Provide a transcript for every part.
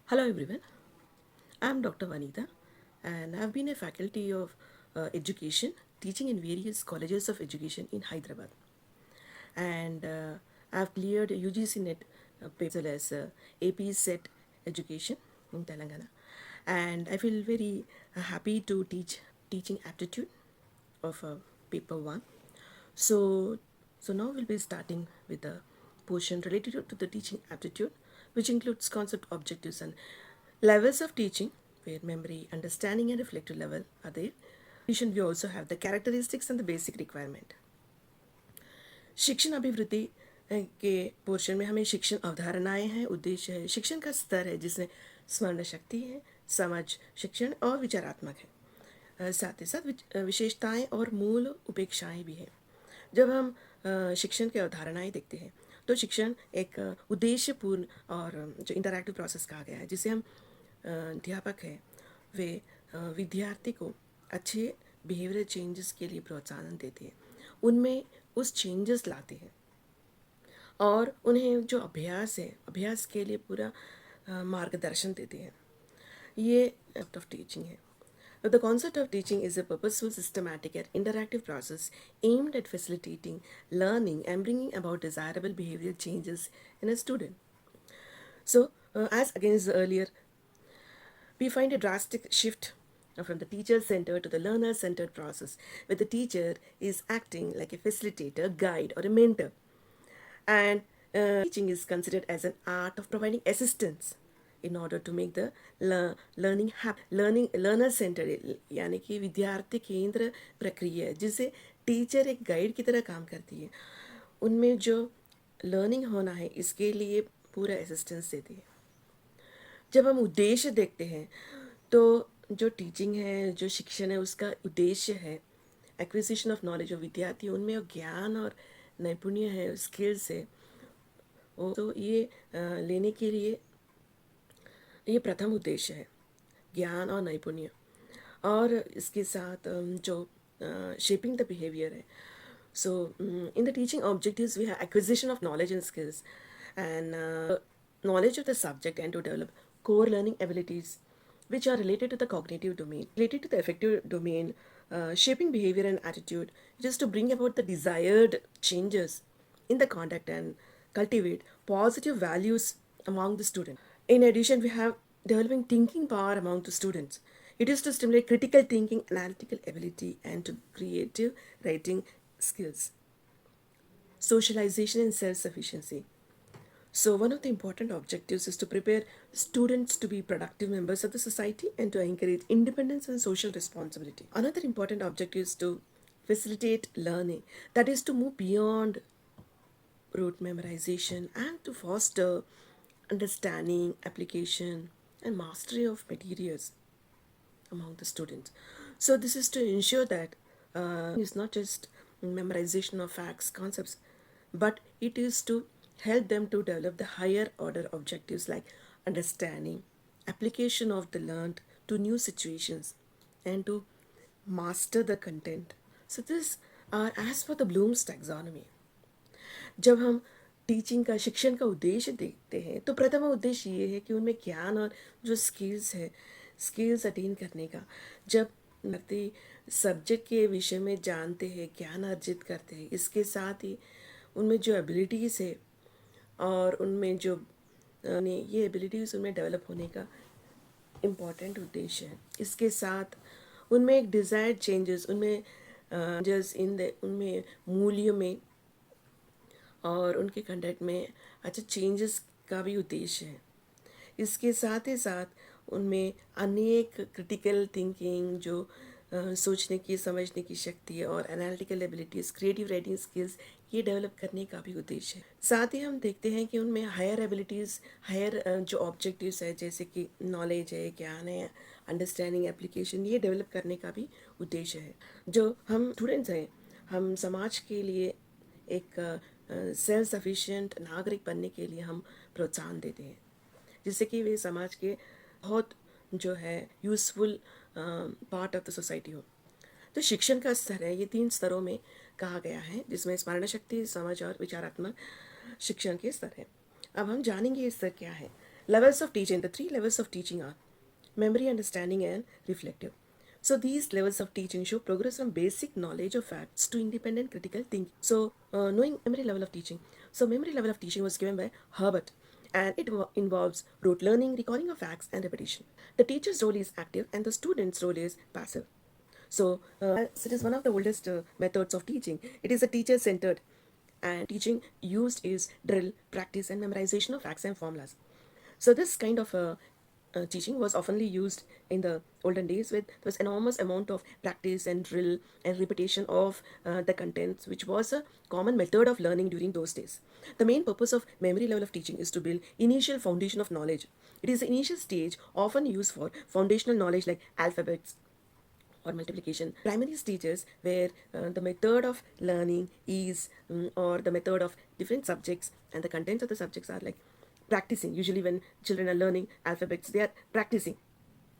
Hello everyone, I am Dr. Vanita and I have been a faculty of education teaching in various colleges of education in Hyderabad. And I have cleared UGC NET papers as well as AP SET education in Telangana. And I feel very happy to teaching aptitude of paper 1. So, so now we'll be starting with a portion related to the teaching aptitude, which includes concept, objectives, and levels of teaching, where memory, understanding, and reflective level are there. In addition, we also have the characteristics and the basic requirement. शिक्षण अभिवृद्धि के portion में हमें शिक्षण अवधारणाएं हैं, उद्देश्य है, शिक्षण का स्तर है जिसमें स्मरण शक्ति है, समझ, शिक्षण और विचारात्मक है, साथ ही साथ विशेषताएं और मूल उपेक्षाएं भी हैं। जब हम शिक्षण की अवधारणाएं देखते हैं तो शिक्षण एक उद्देश्यपूर्ण और जो इंटरैक्टिव प्रोसेस कहा गया है, जिसे हम अध्यापक हैं वे विद्यार्थी को अच्छे बिहेवियरल चेंजेस के लिए प्रोत्साहन देते हैं, उनमें उस चेंजेस लाते हैं और उन्हें जो अभ्यास है अभ्यास के लिए पूरा मार्गदर्शन देते हैं। ये एक्ट ऑफ टीचिंग है। The concept of teaching is a purposeful, systematic, and interactive process aimed at facilitating learning and bringing about desirable behavioral changes in a student. So, as against the earlier, we find a drastic shift from the teacher-centered to the learner-centered process, where the teacher is acting like a facilitator, guide, or a mentor, and teaching is considered as an art of providing assistance in order to make the learning happen. Learner centered यानी कि विद्यार्थी केंद्र प्रक्रिया है, जिसे teacher एक guide की तरह काम करती है, उनमें जो लर्निंग होना है इसके लिए पूरा असिस्टेंस देती है। जब हम उद्देश्य देखते हैं तो जो टीचिंग है, जो शिक्षण है, उसका उद्देश्य है एक्विजिशन ऑफ नॉलेज। जो विद्यार्थी उनमें ज्ञान और नैपुण्य है, स्किल्स है, तो ये लेने के लिए ये प्रथम उद्देश्य है, ज्ञान और नैपुण्य। और इसके साथ जो शेपिंग द बिहेवियर है। So in the teaching objectives we have acquisition of knowledge and skills and knowledge of the subject, and to develop core learning abilities which are related to the cognitive domain, related to the affective domain, shaping behavior and attitude, just to bring about the desired changes in the conduct and cultivate positive values among the student. In addition, we have developing thinking power among the students. It is to stimulate critical thinking, analytical ability, and to creative writing skills, socialization, and self-sufficiency. So, one of the important objectives is to prepare students to be productive members of the society and to encourage independence and social responsibility. Another important objective is to facilitate learning, that is, to move beyond rote memorization and to foster understanding, application, and mastery of materials among the students. So, this is to ensure that it's not just memorization of facts, concepts, but it is to help them to develop the higher order objectives like understanding, application of the learned to new situations, and to master the content. So, this are as per the Bloom's taxonomy. जब हम teaching का, शिक्षण का उद्देश्य देखते हैं तो प्रथम उद्देश्य ये है कि उनमें ज्ञान और जो स्किल्स है, स्किल्स अटेन करने का। जब व्यक्ति सब्जेक्ट के विषय में जानते हैं, ज्ञान अर्जित करते हैं, इसके साथ ही उनमें जो एबिलिटीज़ है और उनमें जो ये एबिलिटीज़ उनमें डेवलप होने का इम्पॉर्टेंट उद्देश्य है। इसके साथ उनमें एक डिज़ायर्ड चेंजेस, उनमें जस्ट इन द उनमें मूल्यों में और उनके कंडक्ट में अच्छा चेंजेस का भी उद्देश्य है। इसके साथ ही साथ उनमें अनेक क्रिटिकल थिंकिंग, जो सोचने की, समझने की शक्ति और analytical abilities, creative writing skills, ये डेवलप करने का भी उद्देश्य है। साथ ही हम देखते हैं कि उनमें हायर एबिलिटीज़, हायर जो ऑब्जेक्टिव्स है, जैसे कि नॉलेज है, ज्ञान है, अंडरस्टैंडिंग, एप्लीकेशन, ये डेवलप करने का भी उद्देश्य है। जो हम स्टूडेंट्स हैं, हम समाज के लिए एक सेल्फ सफिशिएंट नागरिक बनने के लिए हम प्रोत्साहन देते हैं, जिससे कि वे समाज के बहुत जो है useful part of the society हो। तो शिक्षण का स्तर है, ये 3 स्तरों में कहा गया है, जिसमें स्मरण शक्ति, समझ और विचारात्मक शिक्षण के स्तर है। अब हम जानेंगे ये स्तर क्या है। levels of teaching, the three levels of teaching are memory, understanding, and reflective. So these levels of teaching show progress from basic knowledge of facts to independent critical thinking. So knowing memory level of teaching. So memory level of teaching was given by Herbert, and it involves rote learning, recalling of facts, and repetition. The teacher's role is active, and the student's role is passive. So it is one of the oldest methods of teaching. It is a teacher-centered, and teaching used is drill, practice, and memorization of facts and formulas. So this kind of teaching was oftenly used in the olden days with this enormous amount of practice and drill and repetition of the contents, which was a common method of learning during those days. The main purpose of memory level of teaching is to build initial foundation of knowledge. It is the initial stage often used for foundational knowledge like alphabets or multiplication. Primary stages where the method of learning is or the method of different subjects and the contents of the subjects are like practicing. Usually when children are learning alphabets, they are practicing.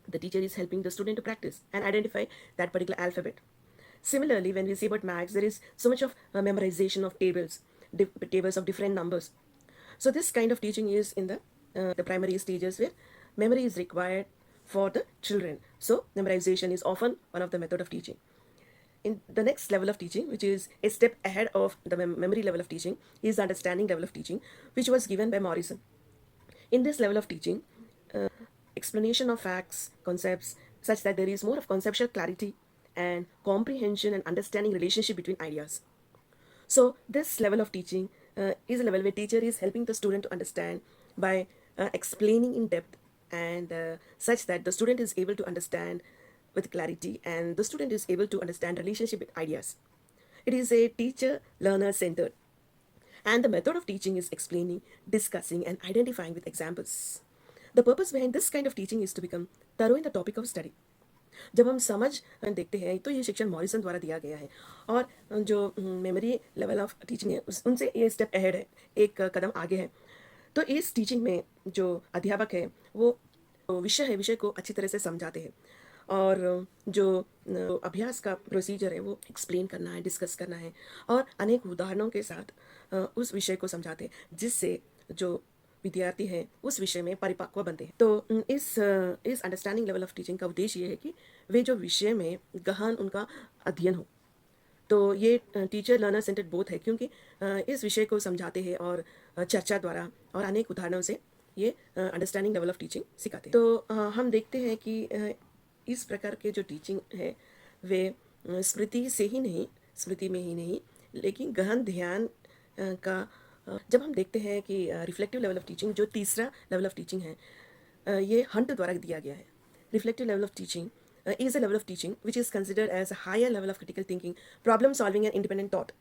The teacher is helping the student to practice and identify that particular alphabet. Similarly, when we see about maths, there is so much of memorization of tables, tables of different numbers. So this kind of teaching is in the primary stages where memory is required for the children. So memorization is often one of the method of teaching. In the next level of teaching, which is a step ahead of the memory level of teaching, is the understanding level of teaching, which was given by Morrison. In this level of teaching, explanation of facts, concepts, such that there is more of conceptual clarity and comprehension and understanding relationship between ideas. So this level of teaching is a level where teacher is helping the student to understand by explaining in depth and such that the student is able to understand with clarity and the student is able to understand relationship with ideas. It is a teacher learner centered, and the method of teaching is explaining, discussing, and identifying with examples. The purpose behind this kind of teaching is to become thorough in the topic of study. जब हम समझ देखते हैं तो ये शिक्षण Morrison द्वारा दिया गया है और जो मेमोरी लेवल ऑफ टीचिंग है उनसे ये स्टेप अहेड है, एक कदम आगे है. तो इस टीचिंग में जो अध्यापक है वो विषय को अच्छी तरह से समझाते हैं और जो अभ्यास का प्रोसीजर है वो एक्सप्लेन करना है, डिस्कस करना है और अनेक उदाहरणों के साथ उस विषय को समझाते हैं जिससे जो विद्यार्थी हैं उस विषय में परिपक्व बनते हैं. तो इस अंडरस्टैंडिंग लेवल ऑफ टीचिंग का उद्देश्य ये है कि वे जो विषय में गहन उनका अध्ययन हो. तो ये टीचर लर्नर सेंटर्ड बोथ है क्योंकि इस विषय को समझाते हैं और चर्चा द्वारा और अनेक उदाहरणों से ये अंडरस्टैंडिंग लेवल ऑफ टीचिंग सिखाते हैं. तो हम देखते हैं कि इस प्रकार के जो टीचिंग है वे स्मृति में ही नहीं लेकिन गहन ध्यान का जब हम देखते हैं कि रिफ्लेक्टिव लेवल ऑफ टीचिंग जो तीसरा लेवल ऑफ टीचिंग है ये हंट द्वारा दिया गया है. Reflective level of teaching is a level of teaching which is considered as a higher level of critical thinking, problem solving, and independent thought.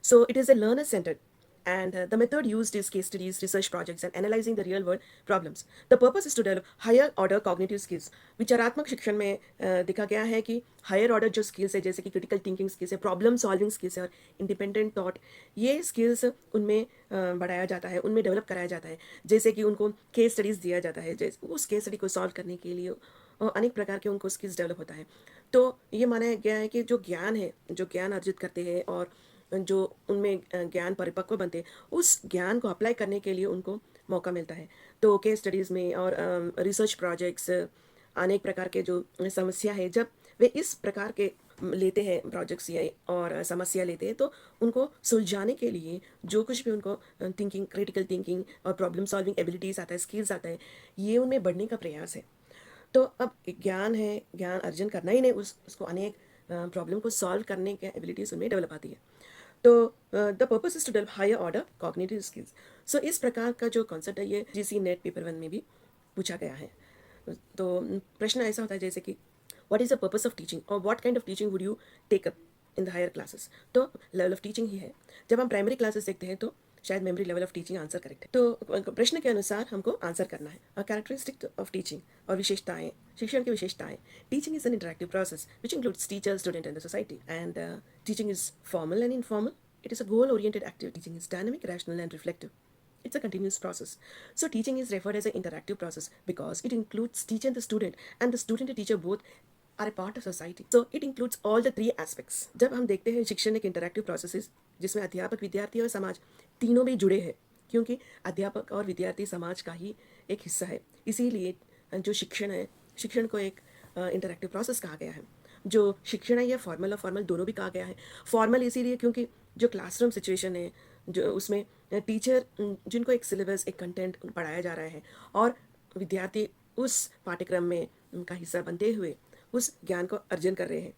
So it is a learner centered, and the method used is case studies, research projects, and analyzing the real world problems. The purpose is to develop higher order cognitive skills. विचारात्मक शिक्षण में देखा गया है कि higher order जो skills है जैसे कि क्रिटिकल थिंकिंग स्किल्स है, प्रॉब्लम सॉल्विंग स्किल्स है और इंडिपेंडेंट थॉट, ये स्किल्स उनमें बढ़ाया जाता है, उनमें डेवलप कराया जाता है. जैसे कि उनको केस स्टडीज़ दिया जाता है, जैसे उस केस स्टडी को सॉल्व करने के लिए और अनेक प्रकार के उनको स्किल्स डेवलप होता है. तो ये माना गया है कि जो ज्ञान अर्जित करते हैं और जो उनमें ज्ञान परिपक्व बनते हैं उस ज्ञान को अप्लाई करने के लिए उनको मौका मिलता है. तो केस स्टडीज़ में और रिसर्च प्रोजेक्ट्स अनेक प्रकार के जो समस्या है जब वे इस प्रकार के लेते हैं प्रोजेक्ट्स या और समस्या लेते हैं तो उनको सुलझाने के लिए जो कुछ भी उनको थिंकिंग, क्रिटिकल थिंकिंग और प्रॉब्लम सॉल्विंग एबिलिटीज़ आता है, स्किल्स आता है, ये उनमें बढ़ने का प्रयास है. तो अब ज्ञान है, ज्ञान अर्जन करना ही नहीं, उसको अनेक प्रॉब्लम को सॉल्व करने के एबिलिटीज़ उनमें डेवलप आती है. तो the purpose is to develop higher order cognitive skills. So इस प्रकार का जो कॉन्सेप्ट है ये GC नेट पेपर 1 में भी पूछा गया है. तो प्रश्न ऐसा होता है जैसे कि what is the purpose of teaching और what kind of teaching would you take up in the higher classes. तो लेवल ऑफ टीचिंग ही है. जब हम प्राइमरी क्लासेस देखते हैं तो शायद memory level of teaching answer correct है. तो प्रश्न के अनुसार हमको आंसर करना है. कैरेक्टरिस्टिक ऑफ टीचिंग और विशेषताएं, शिक्षण की विशेषताएं. Teaching is an interactive process which includes teacher, student and the society. And teaching is formal and informal. It is a goal-oriented activity. Teaching is dynamic, rational, and reflective. It's a continuous process. So teaching is referred as an interactive process because it includes teacher and the student, and the student and teacher both are a part of society. So it includes all the three aspects. जब हम देखते हैं शिक्षण एक interactive process जिसमें अध्यापक, विद्यार्थी और समाज तीनों भी जुड़े हैं क्योंकि अध्यापक और विद्यार्थी समाज का ही एक हिस्सा है। इसीलिए जो शिक्षण है, शिक्षण को एक इंटरैक्टिव प्रोसेस कहा गया है। जो शिक्षण है, यह फॉर्मल और फॉर्मल दोनों भी कहा गया है। फॉर्मल इसीलिए क्योंकि जो क्लासरूम सिचुएशन है, जो उसमें टीचर जिनको एक सिलेबस, एक कंटेंट पढ़ाया जा रहा है और विद्यार्थी उस पाठ्यक्रम में उनका हिस्सा बनते हुए उस ज्ञान को अर्जन कर रहे हैं,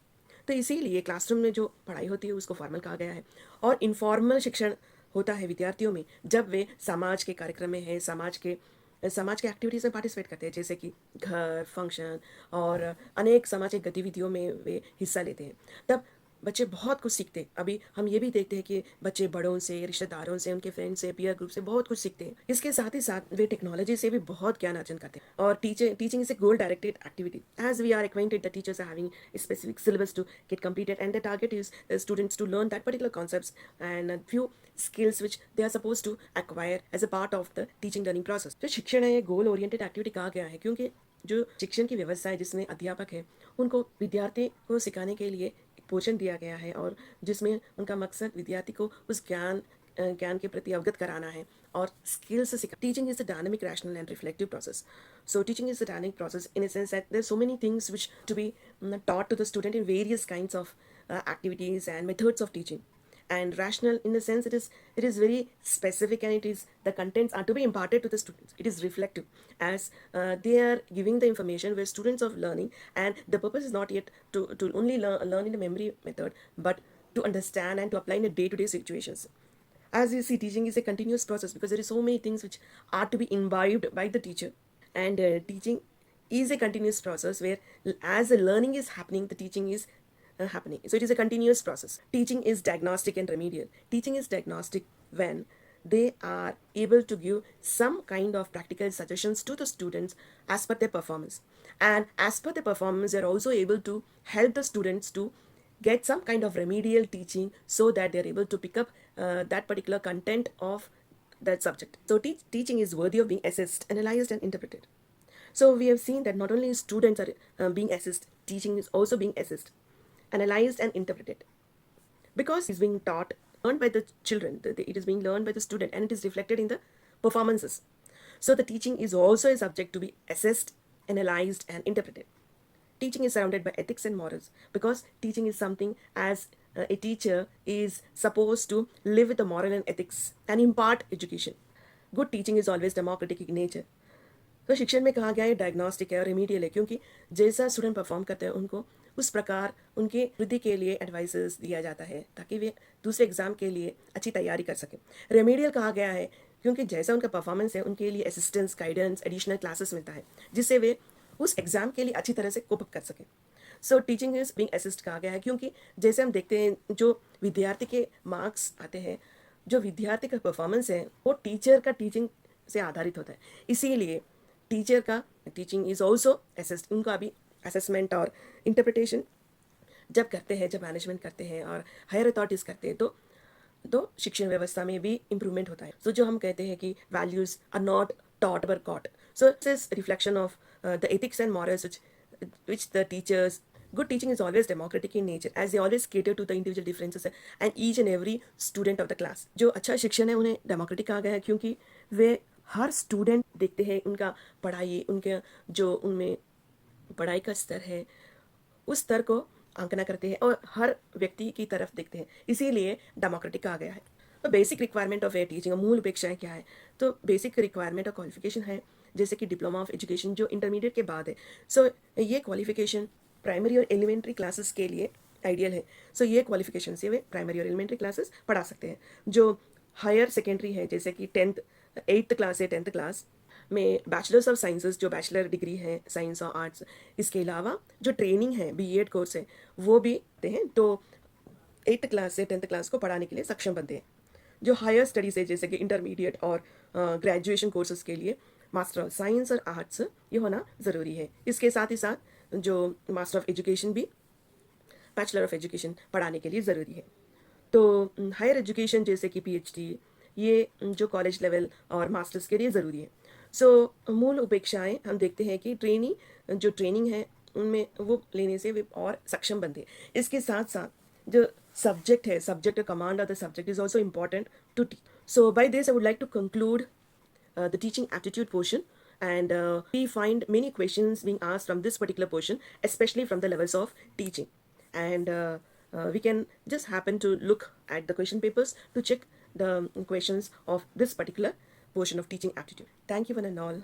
तो इसीलिए क्लासरूम में जो पढ़ाई होती है उसको फॉर्मल कहा गया है। और इनफॉर्मल शिक्षण होता है विद्यार्थियों में जब वे समाज के कार्यक्रम में हैं, समाज के एक्टिविटीज़ में पार्टिसिपेट करते हैं, जैसे कि घर, फंक्शन और अनेक सामाजिक गतिविधियों में वे हिस्सा लेते हैं। तब बच्चे बहुत कुछ सीखते हैं। अभी हम ये भी देखते हैं कि बच्चे बड़ों से, रिश्तेदारों से, उनके फ्रेंड से, पीयर ग्रुप से बहुत कुछ सीखते हैं। इसके साथ ही साथ वे टेक्नोलॉजी से भी बहुत ज्ञान अर्जन करते हैं। और teaching is a goal directed activity as we are acquainted the teachers are having a specific syllabus to get completed, and the target is the students to learn that particular concepts and a few skills which they are supposed to acquire as a part of the teaching learning process. जो शिक्षण है, ये goal oriented activity कहा गया है क्योंकि जो शिक्षण की व्यवस्था है जिसमें अध्यापक है, उनको विद्यार्थी को सिखाने के लिए पोषण दिया गया है और जिसमें उनका मकसद विद्यार्थी को उस ज्ञान के प्रति अवगत कराना है और स्किल्स से सिखा। Teaching is a dynamic, rational and reflective process. So teaching is a dynamic process in a sense that there's so many things which to be taught to the student in various kinds of activities and methods of teaching. And rational in the sense it is very specific, and it is the contents are to be imparted to the students. It is reflective as they are giving the information where students of learning, and the purpose is not yet to only learn in the memory method, but to understand and to apply in a day-to-day situations. As you see, teaching is a continuous process because there is so many things which are to be imbibed by the teacher, and teaching is a continuous process where as the learning is happening, the teaching is happening. So it is a continuous process. Teaching is diagnostic and remedial. Teaching is diagnostic when they are able to give some kind of practical suggestions to the students as per their performance, and as per the performance they are also able to help the students to get some kind of remedial teaching so that they are able to pick up that particular content of that subject. So teaching is worthy of being assessed, analyzed and interpreted. So we have seen that not only students are being assessed, teaching is also being assessed, analyzed and interpreted, because it's being taught, learned by the children. It is being learned by the student and it is reflected in the performances. So the teaching is also a subject to be assessed, analyzed and interpreted. Teaching is surrounded by ethics and morals because teaching is something as a teacher is supposed to live with the moral and ethics and impart education. Good teaching is always democratic in nature. तो शिक्षण में कहा गया है diagnostic है और remedial है क्योंकि जैसा स्टूडेंट परफॉर्म करते हैं उनको उस प्रकार उनके वृद्धि के लिए एडवाइसेस दिया जाता है ताकि वे दूसरे एग्जाम के लिए अच्छी तैयारी कर सकें। रेमेडियल कहा गया है क्योंकि जैसा उनका परफॉर्मेंस है उनके लिए असिस्टेंस, गाइडेंस, एडिशनल क्लासेस मिलता है जिससे वे उस एग्जाम के लिए अच्छी तरह से कोप अप कर सकें। So teaching is being assist कहा गया है क्योंकि जैसे हम देखते हैं जो विद्यार्थी के मार्क्स आते हैं, जो विद्यार्थी का परफॉर्मेंस है वो टीचर का टीचिंग से आधारित होता है। इसीलिए टीचर का टीचिंग इज ऑल्सो असिस्ट। उनका भी असेसमेंट और इंटरप्रिटेशन जब करते हैं, जब मैनेजमेंट करते हैं और हायर अथॉरिटीज़ करते हैं तो शिक्षण व्यवस्था में भी इम्प्रूवमेंट होता है। सो जो हम कहते हैं कि values are not taught but caught. So it's a reflection of the ethics and morals which the teachers. Good teaching is always democratic in nature as they always cater to the individual differences and each and every student of the class. जो अच्छा शिक्षण है उन्हें democratic कहा गया है क्योंकि वे हर student देखते हैं, उनका पढ़ाई, उनके जो उनमें पढ़ाई का स्तर है उस स्तर को आंकना करते हैं और हर व्यक्ति की तरफ देखते हैं, इसीलिए डेमोक्रेटिक कहा गया है। तो basic requirement of A teaching, मूल अपेक्षाएं क्या है? तो बेसिक रिक्वायरमेंट और क्वालिफिकेशन है जैसे कि डिप्लोमा ऑफ एजुकेशन जो इंटरमीडिएट के बाद है। सो ये क्वालिफिकेशन प्राइमरी और एलिमेंट्री क्लासेस के लिए आइडियल है। सो ये क्वालिफिकेशन से वे प्राइमरी और एलिमेंट्री क्लासेस पढ़ा सकते हैं। जो हायर सेकेंडरी है जैसे कि 8th क्लास से 10th क्लास में बैचलर्स ऑफ साइंसेस, जो बैचलर डिग्री है साइंस और आर्ट्स, इसके अलावा जो ट्रेनिंग है बीएड कोर्स है वो भी देते हैं, तो 8th क्लास से 10th क्लास को पढ़ाने के लिए सक्षम बनते हैं। जो हायर स्टडीज़ है जैसे कि इंटरमीडिएट और ग्रेजुएशन कोर्सेज के लिए मास्टर ऑफ साइंस और आर्ट्स ये होना ज़रूरी है। इसके साथ ही साथ जो मास्टर ऑफ एजुकेशन भी बैचलर ऑफ एजुकेशन पढ़ाने के लिए ज़रूरी है। तो हायर एजुकेशन जैसे कि पीएचडी ये जो कॉलेज लेवल और मास्टर्स के लिए ज़रूरी है। सो मूल उपेक्षाएं हम देखते हैं कि जो ट्रेनिंग है उनमें वो लेने से वे और सक्षम बनते हैं। इसके साथ साथ जो सब्जेक्ट है, subject command of the subject is also important to teach. So by this, I would like to conclude the teaching aptitude portion, and we find many questions being asked from this particular portion, especially from the levels of teaching. And we can just happen to look at the question papers to check the questions of this particular portion of teaching aptitude. Thank you one and all.